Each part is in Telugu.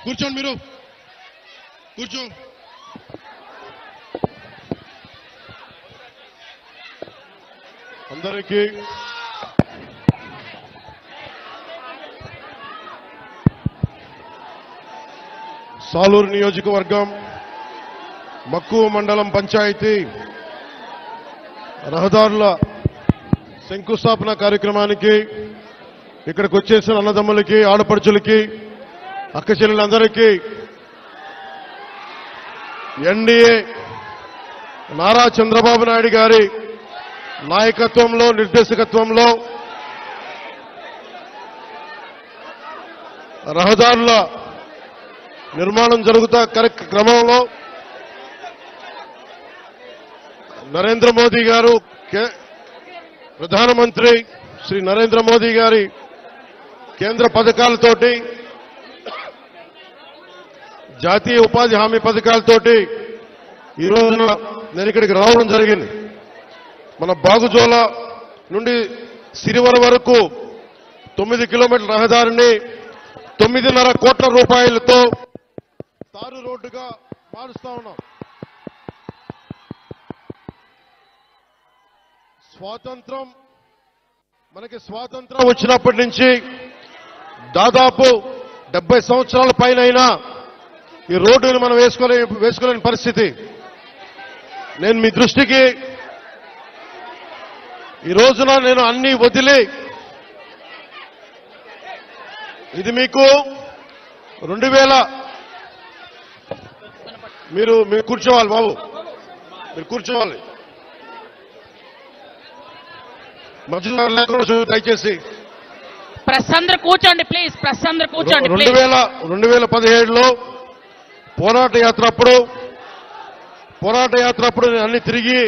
కూర్చోండి మీరు కూర్చో. అందరికీ సాలూరు నియోజకవర్గం మక్కువ మండలం పంచాయతీ రహదారుల శంకుస్థాపన కార్యక్రమానికి ఇక్కడికి వచ్చేసిన అన్నదమ్ములకి, ఆడపడుచులకి, అక్క చెల్లెలందరికీ ఎన్డీఏ నారా చంద్రబాబు నాయుడు గారి నాయకత్వంలో, నిర్దేశకత్వంలో రహదారుల నిర్మాణం జరుగుతున్న క్రమంలో నరేంద్ర మోదీ గారు, ప్రధానమంత్రి శ్రీ నరేంద్ర మోదీ గారి కేంద్ర పథకాలతోటి, జాతీయ ఉపాధి హామీ పథకాలతోటి ఈ రోజున నేను ఇక్కడికి రావడం జరిగింది. మన బాగుజోల నుండి సిరివర వరకు 9 కిలోమీటర్ల రహదారిని 9.5 కోట్ల రూపాయలతో తారు రోడ్డుగా మారుస్తా ఉన్నాం. మనకి స్వాతంత్రం వచ్చినప్పటి నుంచి దాదాపు 70 సంవత్సరాల పైన ఈ రోడ్డుని మనం వేసుకోలేని పరిస్థితి. నేను మీ దృష్టికి ఈ రోజున నేను అన్ని వదిలి, ఇది మీకు 2000 మీరు కూర్చోవాలి బాబు, మీరు కూర్చోవాలి. మధ్యలో లేకుండా దయచేసి ప్రెస్ అందరూ కూర్చోండి ప్లీజ్. ప్రెస్ అందరూ కూర్చోండి. 2017లో పోరాట యాత్ర అప్పుడు నేను అన్ని తిరిగి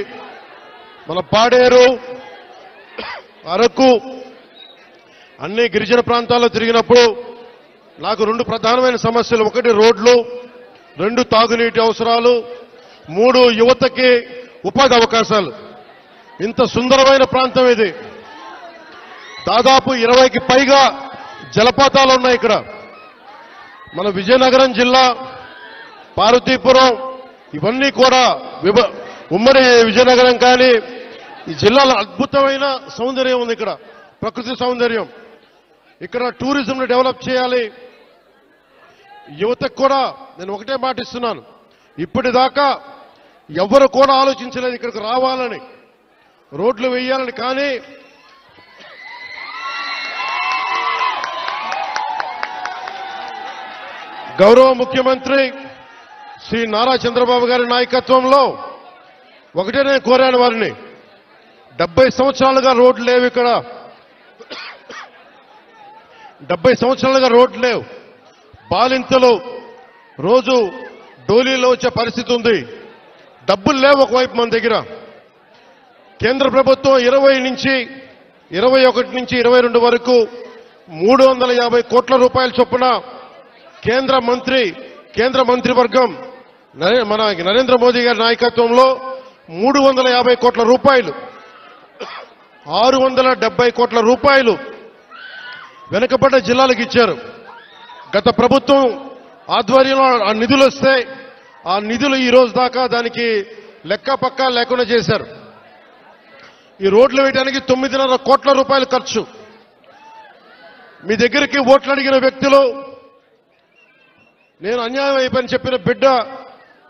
మన పాడేరు, అరకు, అన్ని గిరిజన ప్రాంతాల్లో తిరిగినప్పుడు నాకు 2 ప్రధానమైన సమస్యలు. 1 రోడ్లు, 2 తాగునీటి అవసరాలు, 3 యువతకి ఉపాధి అవకాశాలు. ఇంత సుందరమైన ప్రాంతం ఇది. దాదాపు 20కి పైగా జలపాతాలు ఉన్నాయి ఇక్కడ. మన విజయనగరం జిల్లా, పార్వతీపురం, ఇవన్నీ కూడా ఉమ్మడి విజయనగరం, కానీ ఈ జిల్లాలో అద్భుతమైన సౌందర్యం ఉంది. ఇక్కడ ప్రకృతి సౌందర్యం. ఇక్కడ టూరిజంని డెవలప్ చేయాలి. యువతకు కూడా నేను ఒకటే మాట ఇస్తున్నాను, ఇప్పటిదాకా ఎవరు కూడా ఆలోచించలేదు ఇక్కడికి రావాలని, రోడ్లు వేయాలని. కానీ గౌరవ ముఖ్యమంత్రి శ్రీ నారా చంద్రబాబు గారి నాయకత్వంలో ఒకటే నేను కోరాను వారిని, 70 సంవత్సరాలుగా రోడ్లు లేవు ఇక్కడ. 70 సంవత్సరాలుగా రోడ్లు లేవు. బాలింతలు రోజు డోలీలో వచ్చే పరిస్థితి ఉంది. డబ్బులు లేవు ఒకవైపు మన దగ్గర. కేంద్ర ప్రభుత్వం 21 నుంచి 22 వరకు 350 కోట్ల రూపాయల చొప్పున కేంద్ర మంత్రివర్గం మన నరేంద్ర మోదీ గారి నాయకత్వంలో 350 కోట్ల రూపాయలు, 670 కోట్ల రూపాయలు వెనుకబడ్డ జిల్లాలకు ఇచ్చారు. గత ప్రభుత్వం ఆధ్వర్యంలో ఆ నిధులు వస్తే ఆ నిధులు ఈ రోజు దాకా దానికి లెక్క పక్కా లేకుండా చేశారు. ఈ రోడ్లు వేయడానికి 9.5 కోట్ల రూపాయలు ఖర్చు. మీ దగ్గరికి ఓట్లు అడిగిన వ్యక్తులు, నేను అన్యాయం అయిపోయిన చెప్పిన బిడ్డ,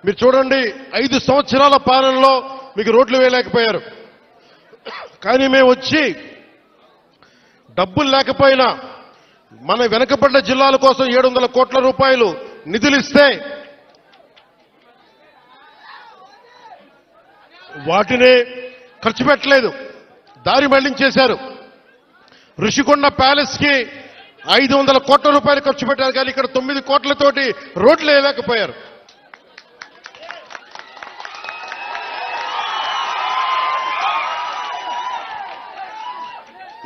మీరు చూడండి 5 సంవత్సరాల పాలనలో మీకు రోడ్లు వేయలేకపోయారు. కానీ మేము వచ్చి డబ్బులు లేకపోయినా మన వెనకబడ్డ జిల్లాల కోసం 700 కోట్ల రూపాయలు నిధులిస్తే వాటిని ఖర్చు పెట్టలేదు, దారి మళ్లించేశారు. ఋషికొండ ప్యాలెస్ కి 500 కోట్ల రూపాయలు ఖర్చు పెట్టారు, కానీ ఇక్కడ 9 కోట్లతోటి రోడ్లు వేయలేకపోయారు.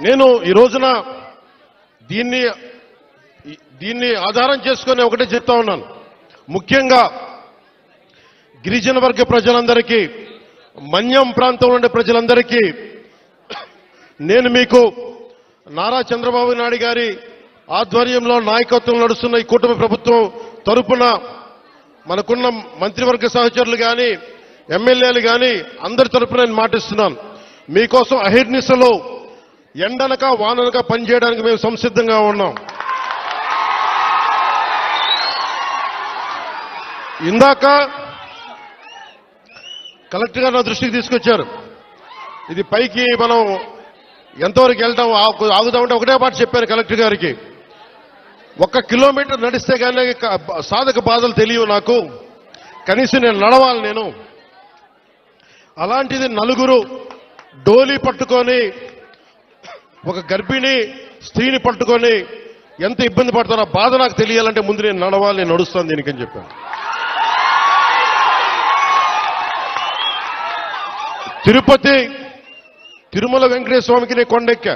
నేను ఈ రోజున దీన్ని ఆధారం చేసుకుని ఒకటే చెప్తా ఉన్నాను. ముఖ్యంగా గిరిజన వర్గ ప్రజలందరికీ, మన్యం ప్రాంతంలో ఉండే ప్రజలందరికీ నేను మీకు నారా చంద్రబాబు నాయుడు గారి ఆధ్వర్యంలో నాయకత్వం నడుస్తున్న ఈ కూటమి ప్రభుత్వం తరపున మనకున్న మంత్రివర్గ సహచరులు కానీ ఎమ్మెల్యేలు కానీ అందరి తరపున నేను మాటిస్తున్నాను. మీకోసం అహిర్నిశలో ఎండనక వాననక పనిచేయడానికి మేము సంసిద్ధంగా ఉన్నాం. ఇందాక కలెక్టర్ గారు నా దృష్టికి తీసుకొచ్చారు. ఇది పైకి మనం ఎంతవరకు వెళ్తాం ఆగుదామంటే ఒకటే మాట చెప్పాను కలెక్టర్ గారికి. 1 కిలోమీటర్ నడిస్తే కానీ సాధక బాధలు తెలియవు నాకు, కనీసం నేను నడవాలి నేను. అలాంటిది నలుగురు డోలీ పట్టుకొని ఒక గర్భిణీ స్త్రీని పట్టుకొని ఎంత ఇబ్బంది పడతారో బాధ నాకు తెలియాలంటే ముందు నేను నడవాలి, నేను నడుస్తాను దీనికని చెప్పాను. తిరుమల వెంకటేశ్వర స్వామికి నేను కొండెక్కా.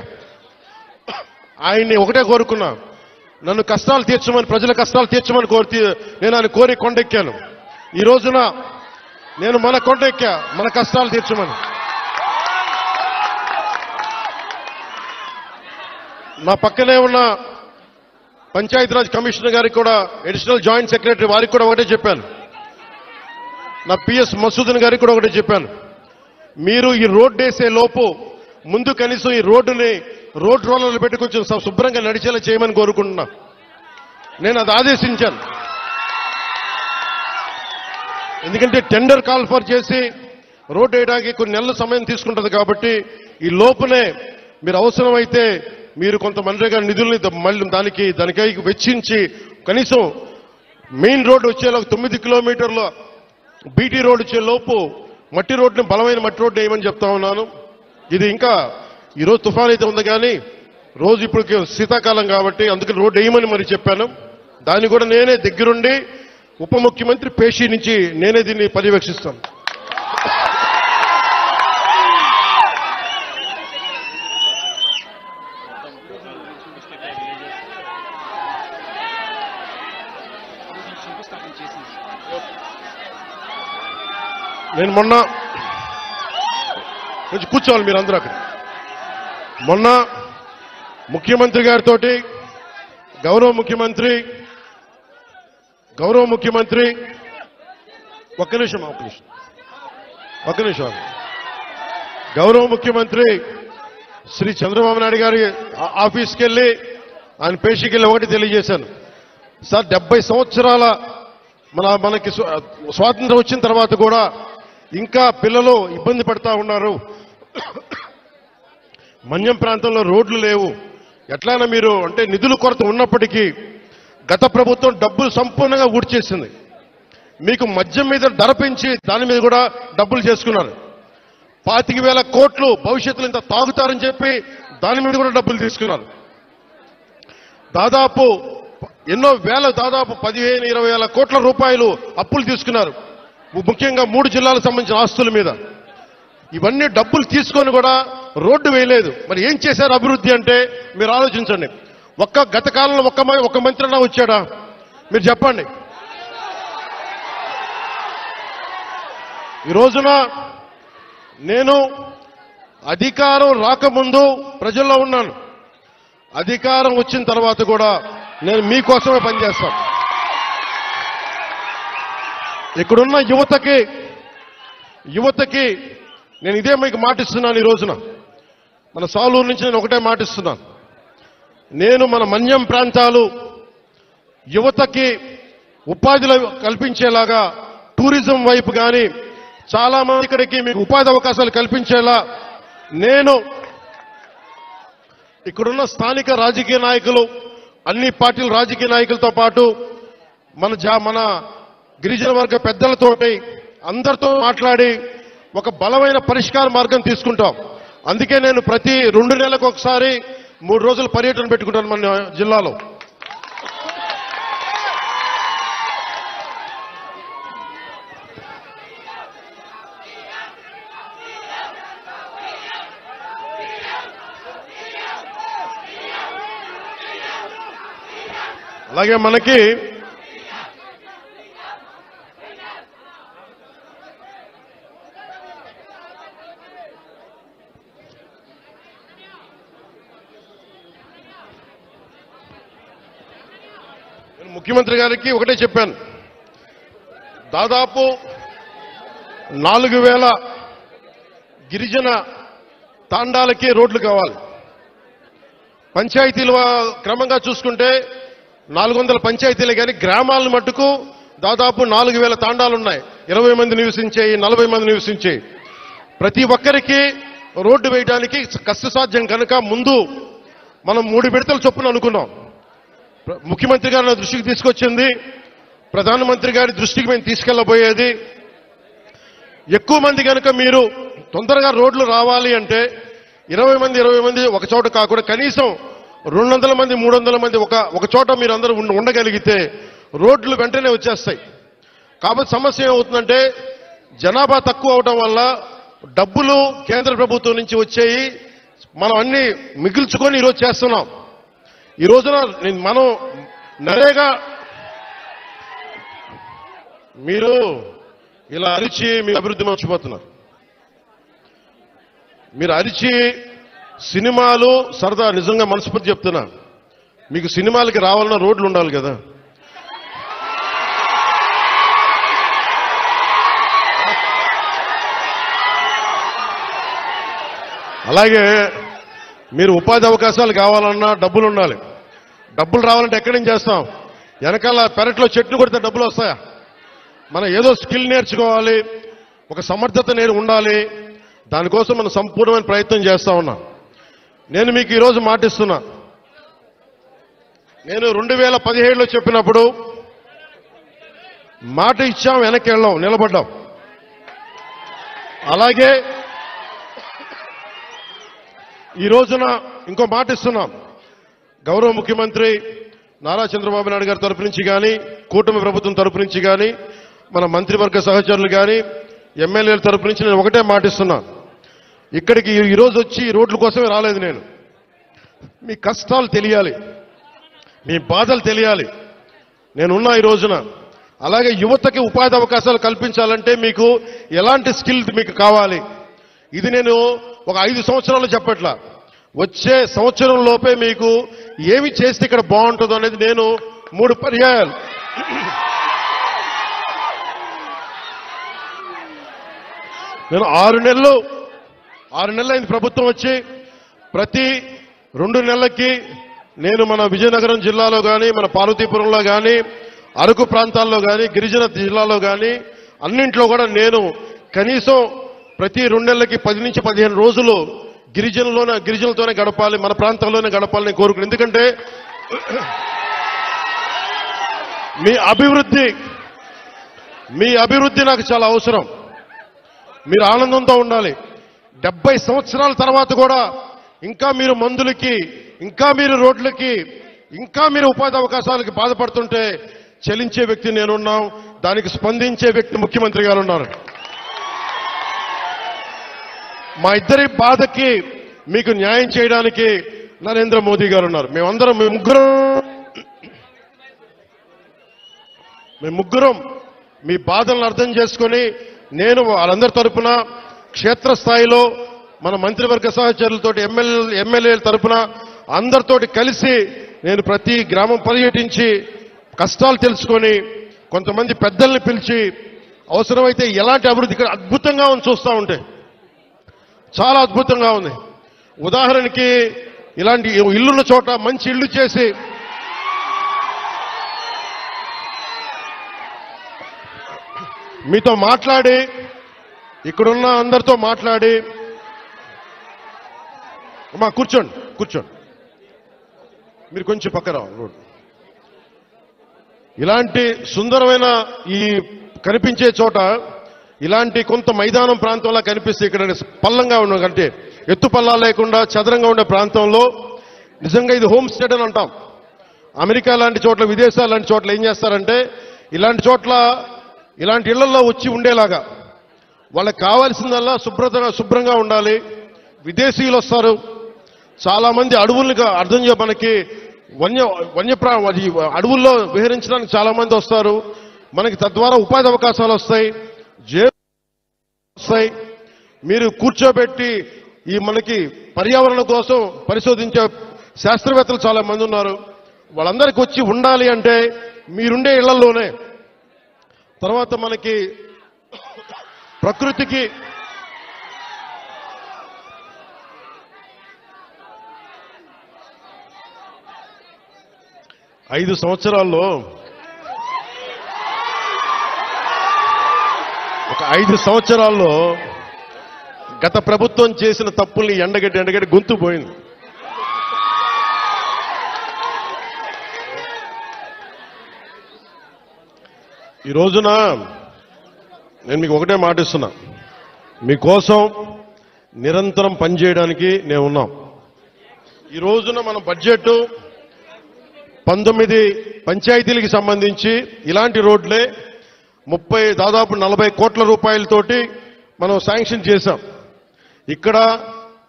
ఆయన్ని ఒకటే కోరుకున్నా, నన్ను కష్టాలు తీర్చమని, ప్రజల కష్టాలు తీర్చమని నేను ఆయన కోరి కొండెక్కాను. ఈ రోజున నేను మన కొండెక్కా, మన కష్టాలు తీర్చమని. నా పక్కనే ఉన్న పంచాయతీరాజ్ కమిషనర్ గారికి కూడా, అడిషనల్ జాయింట్ సెక్రటరీ వారికి కూడా ఒకటే చెప్పాను. నా పిఎస్ మసూదన్ గారికి కూడా ఒకటే చెప్పాను. మీరు ఈ రోడ్డు వేసే లోపు ముందు కనీసం ఈ రోడ్డుని రోడ్ రోలర్లు పెట్టి కొంచెం శుభ్రంగా నడిచేలా చేయమని కోరుకుంటున్నా. నేను అది ఆదేశించాను. ఎందుకంటే టెండర్ కాల్ ఫర్ చేసి రోడ్డు వేయడానికి కొన్ని నెలల సమయం తీసుకుంటుంది కాబట్టి ఈ లోపునే మీరు అవసరమైతే మీరు కొంత మనరేగా నిధుల్ని మళ్ళీ దానికై వెచ్చించి కనీసం మెయిన్ రోడ్డు వచ్చేలా 9 కిలోమీటర్ల బీటీ రోడ్ వచ్చే లోపు మట్టి రోడ్డుని బలమైన మట్టి రోడ్డు వేయమని చెప్తా ఉన్నాను. ఇది ఇంకా ఈరోజు తుఫాన్ అయితే ఉంది కానీ రోజు ఇప్పుడు శీతాకాలం కాబట్టి అందుకని రోడ్డు వేయమని మరి చెప్పాను. దాన్ని కూడా నేనే దగ్గరుండి ఉప ముఖ్యమంత్రి పేషీ నుంచి నేనే దీన్ని పర్యవేక్షిస్తాను. నేను మొన్న కొంచెం కూర్చోవాలి మీరందరూ అక్కడ. మొన్న ముఖ్యమంత్రి గారితో గౌరవ ముఖ్యమంత్రి ఒక్క నిమిషం గౌరవ ముఖ్యమంత్రి శ్రీ చంద్రబాబు నాయుడు గారి ఆఫీస్కి వెళ్ళి ఆయన పేషీకి వెళ్ళి ఒకటి తెలియజేశాను. సార్ 70 సంవత్సరాల మనకి స్వాతంత్రం వచ్చిన తర్వాత కూడా ఇంకా పిల్లలు ఇబ్బంది పడతా ఉన్నారు. మన్యం ప్రాంతంలో రోడ్లు లేవు. ఎట్లయినా మీరు అంటే నిధుల కొరత ఉన్నప్పటికీ గత ప్రభుత్వం డబ్బులు సంపూర్ణంగా ఊడ్చేసింది. మీకు మద్యం మీద ధర పెంచి దాని మీద కూడా డబ్బులు చేసుకున్నారు. 25,000 కోట్లు భవిష్యత్తులో ఇంత తాగుతారని చెప్పి దాని మీద కూడా డబ్బులు తీసుకున్నారు. దాదాపు ఎన్నో వేల దాదాపు 15,000-20,000 కోట్ల రూపాయలు అప్పులు తీసుకున్నారు. ముఖ్యంగా 3 జిల్లాలకు సంబంధించిన ఆస్తుల మీద. ఇవన్నీ డబ్బులు తీసుకొని కూడా రోడ్డు వేయలేదు. మరి ఏం చేశారు అభివృద్ధి అంటే మీరు ఆలోచించండి. గత కాలంలో ఒక్క మంత్రి అన్నా వచ్చాడా మీరు చెప్పండి. ఈ రోజున నేను అధికారం రాకముందు ప్రజల్లో ఉన్నాను. అధికారం వచ్చిన తర్వాత కూడా నేను మీకోసమే పనిచేస్తాను. ఇక్కడున్న యువతకి నేను ఇదే మీకు మాటిస్తున్నాను. ఈ రోజున మన సాలూరు నుంచి నేను ఒకటే మాటిస్తున్నాను. నేను మన మన్యం ప్రాంతాలు యువతకి ఉపాధి కల్పించేలాగా టూరిజం వైపు కానీ చాలా మంది ఇక్కడికి మీకు ఉపాధి అవకాశాలు కల్పించేలా నేను ఇక్కడున్న స్థానిక రాజకీయ నాయకులు, అన్ని పార్టీల రాజకీయ నాయకులతో పాటు మన గిరిజన వర్గ పెద్దలతోటి అందరితో మాట్లాడి ఒక బలమైన పరిష్కార మార్గం తీసుకుంటాం. అందుకే నేను ప్రతి 2 నెలలకు ఒకసారి 3 రోజుల పర్యటన పెట్టుకుంటాను మన జిల్లాలో. అలాగే మనకి ముఖ్యమంత్రి గారికి ఒకటే చెప్పాను, దాదాపు 4000 గిరిజన తాండాలకి రోడ్లు కావాలి. పంచాయతీలు క్రమంగా చూసుకుంటే 400 పంచాయతీలే కానీ గ్రామాలను మట్టుకు దాదాపు 4000 తాండాలు ఉన్నాయి. 20 మంది నివసించేయి, 40 మంది నివసించేయి. ప్రతి ఒక్కరికి రోడ్డు వేయడానికి కష్టసాధ్యం కనుక ముందు మనం 3 విడతల చొప్పున అనుకున్నాం. ముఖ్యమంత్రి గారు నా దృష్టికి తీసుకొచ్చింది, ప్రధానమంత్రి గారి దృష్టికి మేము తీసుకెళ్లబోయేది, ఎక్కువ మంది కనుక మీరు తొందరగా రోడ్లు రావాలి అంటే 20 మంది ఒక చోట కాకుండా కనీసం 200 మంది 300 మంది ఒక చోట మీరు అందరూ ఉండగలిగితే రోడ్లు వెంటనే వచ్చేస్తాయి. కాబట్టి సమస్య ఏమవుతుందంటే జనాభా తక్కువ అవడం వల్ల డబ్బులు కేంద్ర ప్రభుత్వం నుంచి వచ్చేయి మనం అన్ని మిగిల్చుకొని ఈరోజు చేస్తున్నాం. ఈ రోజున మనం నరేగా మీరు ఇలా అరిచి మీ అభివృద్ధి మర్చిపోతున్నారు. మీరు అరిచి సినిమాలు సరదా, నిజంగా మనస్ఫూర్తి చెప్తున్నా, మీకు సినిమాలకి రావాలన్న రోడ్లు ఉండాలి కదా. అలాగే మీరు ఉపాధి అవకాశాలు కావాలన్నా డబ్బులు ఉండాలి. డబ్బులు రావాలంటే ఎక్కడి నుంచి చేస్తాం? వెనకాల పెరట్లో చెట్లు కొడితే డబ్బులు వస్తాయా? మనం ఏదో స్కిల్ నేర్చుకోవాలి, ఒక సమర్థత ఉండాలి. దానికోసం మనం సంపూర్ణమైన ప్రయత్నం చేస్తా ఉన్నాం. నేను మీకు ఈరోజు మాటిస్తున్నా, నేను 2017లో చెప్పినప్పుడు మాట ఇచ్చాం, వెనక్కి వెళ్ళాం, నిలబడ్డాం. అలాగే ఈ రోజున ఇంకో మాట ఇస్తున్నాం. గౌరవ ముఖ్యమంత్రి నారా చంద్రబాబు నాయుడు గారి తరపు నుంచి కానీ, కూటమి ప్రభుత్వం తరపు నుంచి కానీ, మన మంత్రివర్గ సహచరులు కానీ, ఎమ్మెల్యేల తరపు నుంచి నేను ఒకటే మాట ఇస్తున్నా. ఇక్కడికి ఈరోజు వచ్చి రోడ్ల కోసమే రాలేదు నేను. మీ కష్టాలు తెలియాలి, మీ బాధలు తెలియాలి. నేనున్నా ఈ రోజున. అలాగే యువతకి ఉపాధి అవకాశాలు కల్పించాలంటే మీకు ఎలాంటి స్కిల్ మీకు కావాలి, ఇది నేను ఒక 5 సంవత్సరాలు చెప్పట్లా, వచ్చే సంవత్సరం లోపే మీకు ఏమి చేస్తే ఇక్కడ బాగుంటుందో అనేది నేను 3 పర్యాయాలు నేను 6 నెలలు అయింది ప్రభుత్వం వచ్చి. ప్రతి 2 నెలలకి నేను మన విజయనగరం జిల్లాలో కానీ, మన పార్వతీపురంలో కానీ, అరకు ప్రాంతాల్లో కానీ, గిరిజన జిల్లాలో కానీ అన్నింట్లో కూడా నేను కనీసం ప్రతి 2 నెలలకి 10 నుంచి 15 రోజులు గిరిజనులతోనే గడపాలి, మన ప్రాంతంలోనే గడపాలని కోరుకున్నాను. ఎందుకంటే మీ అభివృద్ధి నాకు చాలా అవసరం. మీరు ఆనందంతో ఉండాలి. 70 సంవత్సరాల తర్వాత కూడా ఇంకా మీరు మందులకి, ఇంకా మీరు రోడ్లకి, ఇంకా మీరు ఉపాధి అవకాశాలకి బాధపడుతుంటే చలించే వ్యక్తి నేనున్నాం, దానికి స్పందించే వ్యక్తి ముఖ్యమంత్రి గారు ఉన్నారు. మా ఇద్దరి బాధకి మీకు న్యాయం చేయడానికి నరేంద్ర మోదీ గారు ఉన్నారు. మేమందరం మేము ముగ్గురం మీ బాధలను అర్థం చేసుకొని నేను వాళ్ళందరి తరపున క్షేత్రస్థాయిలో మన మంత్రివర్గ సహచరులతోటి ఎమ్మెల్యేల తరపున అందరితోటి కలిసి నేను ప్రతి గ్రామం పర్యటించి కష్టాలు తెలుసుకొని కొంతమంది పెద్దల్ని పిలిచి అవసరమైతే ఎలాంటి అభివృద్ధి ఇక్కడ అద్భుతంగా ఉంది, చూస్తూ ఉంటే చాలా అద్భుతంగా ఉంది. ఉదాహరణకి ఇలాంటి ఇల్లున్న చోట మంచి ఇల్లు చేసి మీతో మాట్లాడి, ఇక్కడున్న అందరితో మాట్లాడి, అమ్మా కూర్చోండి, మీరు కొంచెం పక్కన రోడ్. ఇలాంటి సుందరమైన ఈ కనిపించే చోట ఇలాంటి కొంత మైదానం ప్రాంతంలో కనిపిస్తే ఇక్కడ పల్లంగా ఉన్న కంటే ఎత్తు పల్లా లేకుండా చదరంగా ఉండే ప్రాంతంలో నిజంగా ఇది హోమ్ స్టేట్ అని అంటాం. అమెరికా లాంటి చోట్ల, విదేశాలు లాంటి చోట్ల ఏం చేస్తారంటే ఇలాంటి చోట్ల ఇలాంటి ఇళ్లలో వచ్చి ఉండేలాగా వాళ్ళకి కావాల్సిందల్లా శుభ్రంగా ఉండాలి. విదేశీయులు వస్తారు, చాలా మంది అడవుల్ని అర్థం మనకి అడవుల్లో విహరించడానికి చాలా మంది వస్తారు. మనకి తద్వారా ఉపాధి అవకాశాలు వస్తాయి, వస్తాయి. మీరు కూర్చోబెట్టి ఈ మనకి పర్యావరణం కోసం పరిశోధించే శాస్త్రవేత్తలు చాలా మంది ఉన్నారు. వాళ్ళందరికీ వచ్చి ఉండాలి అంటే మీరుండే ఇళ్లలోనే. తర్వాత మనకి ప్రకృతికి ఐదు సంవత్సరాల్లో ఒక 5 సంవత్సరాల్లో గత ప్రభుత్వం చేసిన తప్పుల్ని ఎండగడ్డి గొంతు పోయింది. ఈ రోజున నేను మీకు ఒకటే మాట ఇస్తున్నా, మీకోసం నిరంతరం పనిచేయడానికి నేను ఉన్నాం. ఈ రోజున మన బడ్జెట్ 19 పంచాయతీలకు సంబంధించి ఇలాంటి రోడ్లే దాదాపు 40 కోట్ల రూపాయలతోటి మనం శాంక్షన్ చేశాం. ఇక్కడ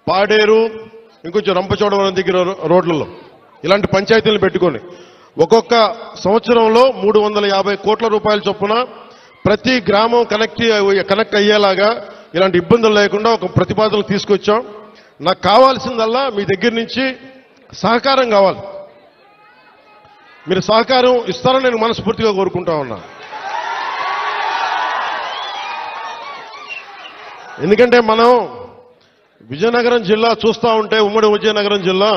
పాడేరు, ఇంకొంచెం రంపచోడవరం దగ్గర రోడ్లలో ఇలాంటి పంచాయతీలను పెట్టుకొని ఒక్కొక్క సంవత్సరంలో 350 కోట్ల రూపాయల చొప్పున ప్రతి గ్రామం కనెక్ట్ అయ్యేలాగా ఇలాంటి ఇబ్బందులు లేకుండా ఒక ప్రతిపాదనలు తీసుకొచ్చాం. నాకు కావాల్సిందల్లా మీ దగ్గర నుంచి సహకారం కావాలి. మీరు సహకారం ఇస్తారని నేను మనస్ఫూర్తిగా కోరుకుంటా ఉన్నా. ఎందుకంటే మనం విజయనగరం జిల్లా చూస్తూ ఉంటే, ఉమ్మడి విజయనగరం జిల్లా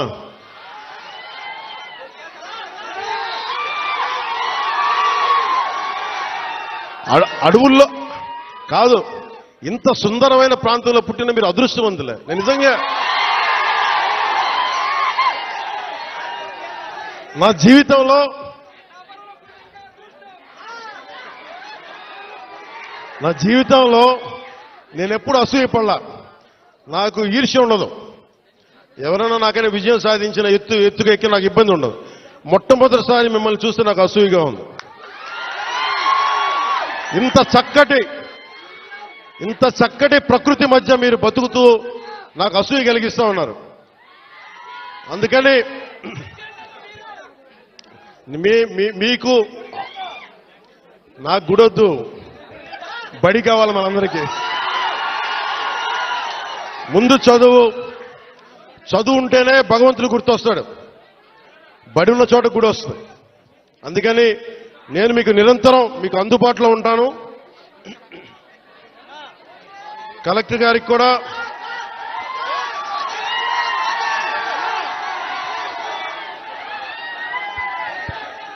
అడవుల్లో కాదు, ఇంత సుందరమైన ప్రాంతంలో పుట్టిన మీరు అదృష్టవంతులే. నేను నిజంగా నా జీవితంలో నేను ఎప్పుడు అసూయపడలా. నాకు ఈర్ష్య ఉండదు. ఎవరైనా నాకైనా విజయం సాధించిన ఎత్తుకు ఎక్కి నాకు ఇబ్బంది ఉండదు. మొట్టమొదటిసారి మిమ్మల్ని చూస్తే నాకు అసూయగా ఉంది. ఇంత చక్కటి ప్రకృతి మధ్య మీరు బతుకుతూ నాకు అసూయ కలిగిస్తూ ఉన్నారు. అందుకని మీకు నాకు గుడొద్దు, బడి కావాలి మనందరికీ. ముందు చదువు ఉంటేనే భగవంతుడు గుర్తొస్తాడు, బడి ఉన్న చోట గుడి వస్తుంది. అందుకని నేను మీకు నిరంతరం మీకు అందుబాటులో ఉంటాను. కలెక్టర్ గారికి కూడా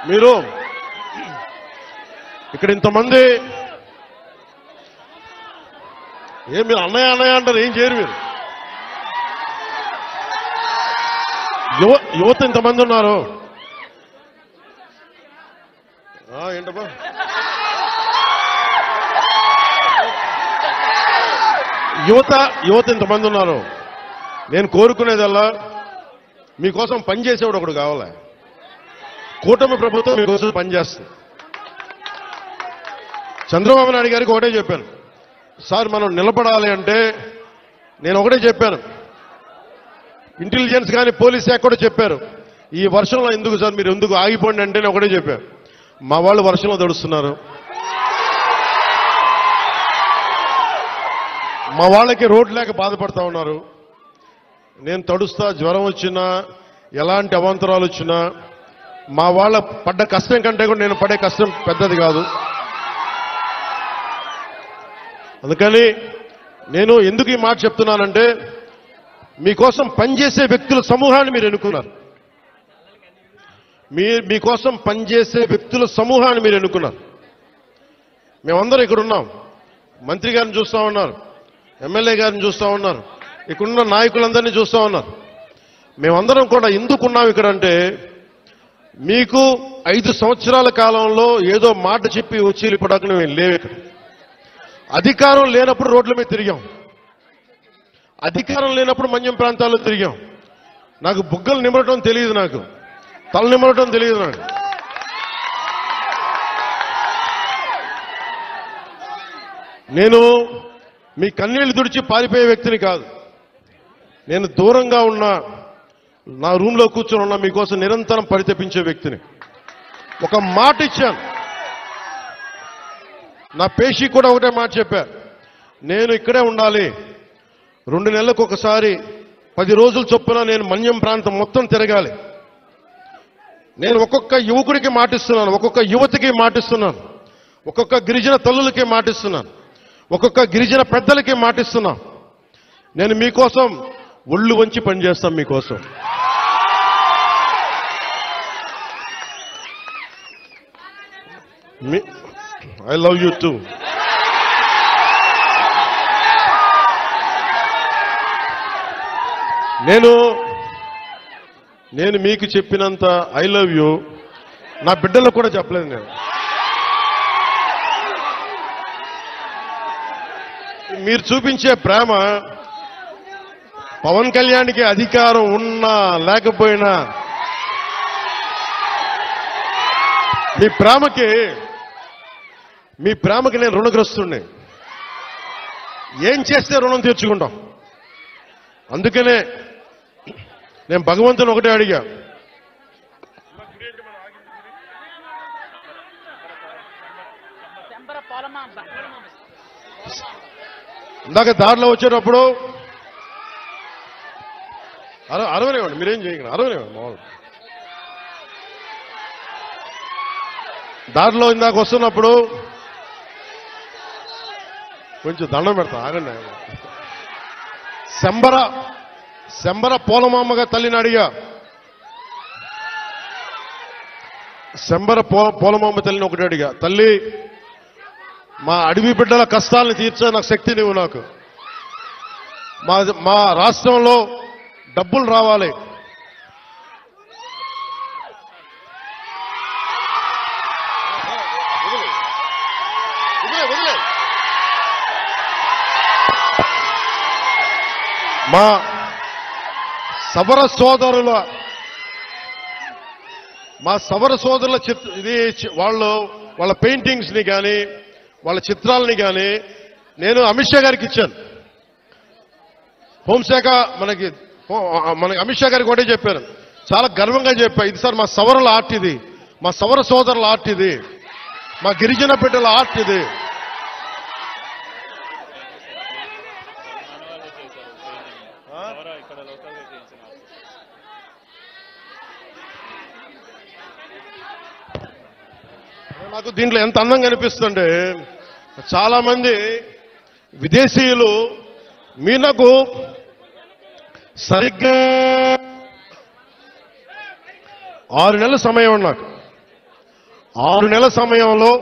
మీరు ఇక్కడ ఇంతమంది మీరు అన్నయ్య అంటారు, ఏం చేయరు మీరు. యువత ఇంతమంది ఉన్నారు. ఏంటబ్బా యువత ఇంతమంది ఉన్నారు. నేను కోరుకునేదల్లా మీకోసం పనిచేసేవాడు ఒకడు కావాలి. కూటమి ప్రభుత్వం మీకోసం పనిచేస్తుంది. చంద్రబాబు నాయుడు గారికి ఒకటే చెప్పాను, సార్ మనం నిలబడాలి అంటే నేను ఒకటే చెప్పాను, ఇంటెలిజెన్స్ కానీ పోలీస్ శాఖ కూడా చెప్పారు, ఈ వర్షంలో ఎందుకు సార్ మీరు ఎందుకు ఆగిపోండి అంటే నేను ఒకటే చెప్పాను, మా వాళ్ళు వర్షంలో తడుస్తున్నారు, మా వాళ్ళకి రోడ్డు లేక బాధపడతా ఉన్నారు. నేను తడుస్తా, జ్వరం వచ్చినా ఎలాంటి అవాంతరాలు వచ్చినా మా వాళ్ళ పడ్డ కష్టం కంటే కూడా నేను పడే కష్టం పెద్దది కాదు. అందుకని నేను ఎందుకు ఈ మాట చెప్తున్నానంటే, మీకోసం పనిచేసే వ్యక్తుల సమూహాన్ని మీరు ఎన్నుకున్నారు. మీకోసం పనిచేసే వ్యక్తుల సమూహాన్ని మీరు ఎన్నుకున్నారు. మేమందరం ఇక్కడ ఉన్నాం. మంత్రి గారిని చూస్తూ ఉన్నారు, ఎమ్మెల్యే గారిని చూస్తూ ఉన్నారు, ఇక్కడున్న నాయకులందరినీ చూస్తూ ఉన్నారు. మేమందరం కూడా ఎందుకున్నాం ఇక్కడ అంటే, మీకు 5 సంవత్సరాల కాలంలో ఏదో మాట చెప్పి వచ్చి వెళ్ళిపోవడానికి మేము లేవు. ఇక్కడ అధికారం లేనప్పుడు రోడ్ల మీద తిరిగాం, అధికారం లేనప్పుడు మన్యం ప్రాంతాల్లో తిరిగాం. నాకు బుగ్గలు నిమరటం తెలియదు, నాకు తల నిమరటం తెలియదు. నాకు నేను మీ కన్నీళ్లు తుడిచి పారిపోయే వ్యక్తిని కాదు. నేను దూరంగా ఉన్నా, నా రూమ్లో కూర్చొని ఉన్నా, మీకోసం నిరంతరం పరితపించే వ్యక్తిని. ఒక మాట ఇచ్చాను, నా పేషీ కూడా ఒకటే మాట చెప్పా, నేను ఇక్కడే ఉండాలి, 2 నెలలకు ఒకసారి 10 రోజుల చొప్పున నేను మన్యం ప్రాంతం మొత్తం తిరగాలి. నేను ఒక్కొక్క యువకుడికి మాటిస్తున్నాను, ఒక్కొక్క యువతికి మాటిస్తున్నాను, ఒక్కొక్క గిరిజన తల్లులకి మాటిస్తున్నాను, ఒక్కొక్క గిరిజన పెద్దలకి మాటిస్తున్నాను. నేను మీకోసం ఒళ్ళు వంచి పనిచేస్తాను మీకోసం. I love you two. నేను మీకు చెప్పినంత ఐ లవ్ యూ నా బిడ్డలకు కూడా చెప్పలేదు. నేను మీరు చూపించే ప్రేమ పవన్ కళ్యాణ్కి అధికారం ఉన్నా లేకపోయినా మీ ప్రేమకి నేను రుణగ్రస్తుడిని. ఏం చేస్తే రుణం తీర్చుకుంటాం. అందుకనే నేను భగవంతుని ఒకటే అడిగా, ఇందాక దారిలో వచ్చేటప్పుడు అరవనివ్వండి, మీరేం చేయగలరు, అరవనివ్వండి. మామూలు దారిలో ఇందాక వస్తున్నప్పుడు కొంచెం దండం పెడతా, ఆగండి. శంబర పోలమామ్మగా తల్లిని అడిగా. శంబర పోలమామ్మ తల్లిని ఒకటి అడిగా, తల్లి మా అడవి బిడ్డల కష్టాలను తీర్చే నాకు శక్తి నువ్వు, నాకు మా రాష్ట్రంలో డబ్బులు రావాలి, మా సవర సోదరుల వాళ్ళ పెయింటింగ్స్ ని కానీ వాళ్ళ చిత్రాలని కానీ నేను అమిత్ షా గారికి ఇచ్చాను. హోంశాఖ మనకి అమిత్ షా గారికి ఒకటే చెప్పాను, చాలా గర్వంగా చెప్పా, ఇది సార్ మా సవరల ఆర్ట్, ఇది మా సవర సోదరుల ఆర్ట్, ఇది మా గిరిజన బిడ్డల ఆర్ట్, ఇది నాకు దీంట్లో ఎంత అందంగా అనిపిస్తుంటే, చాలా మంది విదేశీయులు మీరు నాకు సరిగ్గా 6 నెలల సమయం, నాకు 6 నెలల సమయంలో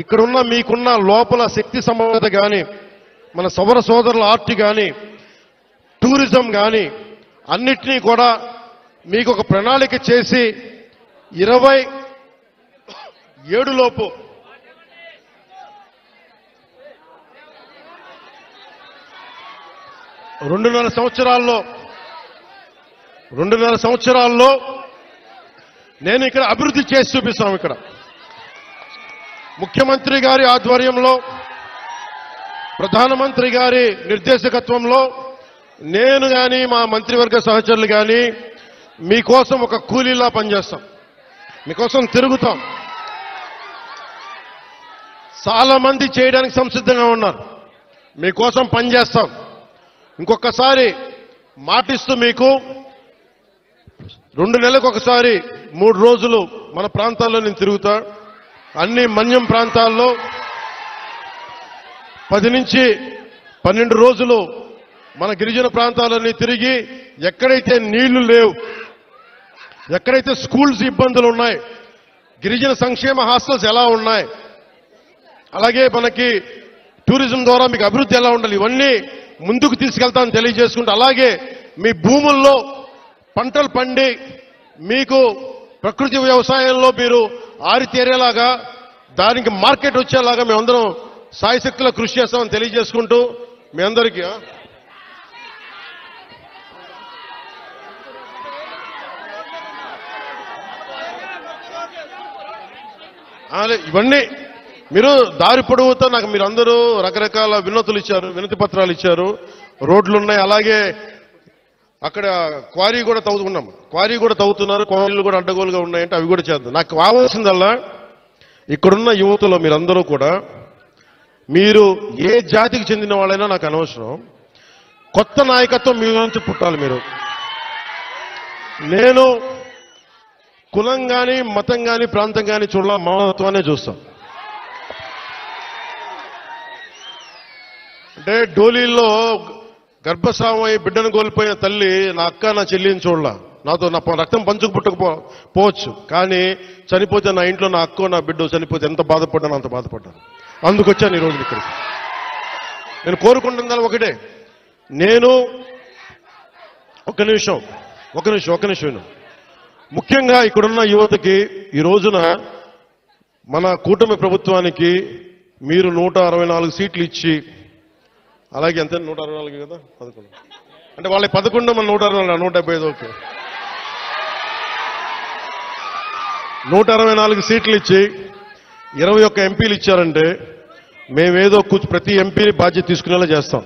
ఇక్కడున్న మీకున్న లోపల శక్తి సమర్థత కానీ మన సౌర సోదరుల ఆర్ట్ కానీ టూరిజం కానీ అన్నిటినీ కూడా మీకు ఒక ప్రణాళిక చేసి 27 లోపు రెండున్నర సంవత్సరాల్లో నేను ఇక్కడ అభివృద్ధి చేసి చూపిస్తాం. ఇక్కడ ముఖ్యమంత్రి గారి ఆధ్వర్యంలో, ప్రధానమంత్రి గారి నిర్దేశకత్వంలో నేను కానీ మా మంత్రివర్గ సహచరులు కానీ మీకోసం ఒక కూలీలా పనిచేస్తాం, మీకోసం తిరుగుతాం. చాలా మంది చేయడానికి సంసిద్ధంగా ఉన్నారు, మీకోసం పనిచేస్తాం. ఇంకొకసారి మాటిస్తూ మీకు 2 నెలలకు ఒకసారి 3 రోజులు మన ప్రాంతాల్లో నేను తిరుగుతా. అన్ని మన్యం ప్రాంతాల్లో 10 నుంచి 12 రోజులు మన గిరిజన ప్రాంతాలన్నీ తిరిగి, ఎక్కడైతే నీళ్లు లేవు, ఎక్కడైతే స్కూల్స్ ఇబ్బందులు ఉన్నాయి, గిరిజన సంక్షేమ హాస్టల్స్ ఎలా ఉన్నాయి, అలాగే మనకి టూరిజం ద్వారా మీకు అభివృద్ధి ఎలా ఉండాలి, ఇవన్నీ ముందుకు తీసుకెళ్తామని తెలియజేసుకుంటూ, అలాగే మీ భూముల్లో పంటలు పండి మీకు ప్రకృతి వ్యవసాయంలో మీరు ఆరితేరేలాగా, దానికి మార్కెట్ వచ్చేలాగా మేమందరం సాయశక్తుల కృషి చేస్తామని తెలియజేసుకుంటూ మీ అందరికీ ఇవన్నీ మీరు దారి పొడవుతో నాకు మీరందరూ రకరకాల వినతులు ఇచ్చారు, వినతి పత్రాలు ఇచ్చారు, రోడ్లు ఉన్నాయి, అలాగే అక్కడ క్వారీ కూడా తవ్వుతున్నాం, క్వారీ కూడా తవ్వుతున్నారు, క్వారీలు కూడా అడ్డగోలుగా ఉన్నాయంటే అవి కూడా చేద్దాం. నాకు కావాల్సిందల్లా ఇక్కడున్న యువతలో మీరందరూ కూడా, మీరు ఏ జాతికి చెందిన వాళ్ళైనా నాకు అనవసరం, కొత్త నాయకత్వం మీ నుంచి పుట్టాలి. మీరు నేను కులం కానీ మతం కానీ ప్రాంతం కానీ చూడాల మానవత్వాన్ని చూస్తాం. అంటే డోలీల్లో గర్భస్రావం అయి బిడ్డను కోల్పోయిన తల్లి నా అక్క నా చెల్లిని చూడాల, నాతో నా రక్తం పంచుకు పుట్టకపోవచ్చు, కానీ చనిపోతే నా ఇంట్లో నా అక్కో నా బిడ్డ చనిపోతే ఎంత బాధపడ్డానో అంత బాధపడ్డాను. అందుకు వచ్చాను ఈ రోజు ఇక్కడికి. నేను కోరుకుంటున్నా ఒకటే, నేను ఒక నిమిషం ముఖ్యంగా ఇక్కడున్న యువతకి ఈ రోజున మన కూటమి ప్రభుత్వానికి మీరు 164 సీట్లు ఇచ్చి, అలాగే ఎంత 164 కదా 11 అంటే వాళ్ళకి 11 మన 164 175 ఓకే 164 సీట్లు ఇచ్చి 21 ఎంపీలు ఇచ్చారంటే మేమేదో ప్రతి ఎంపీని బాధ్యత తీసుకునేలా చేస్తాం.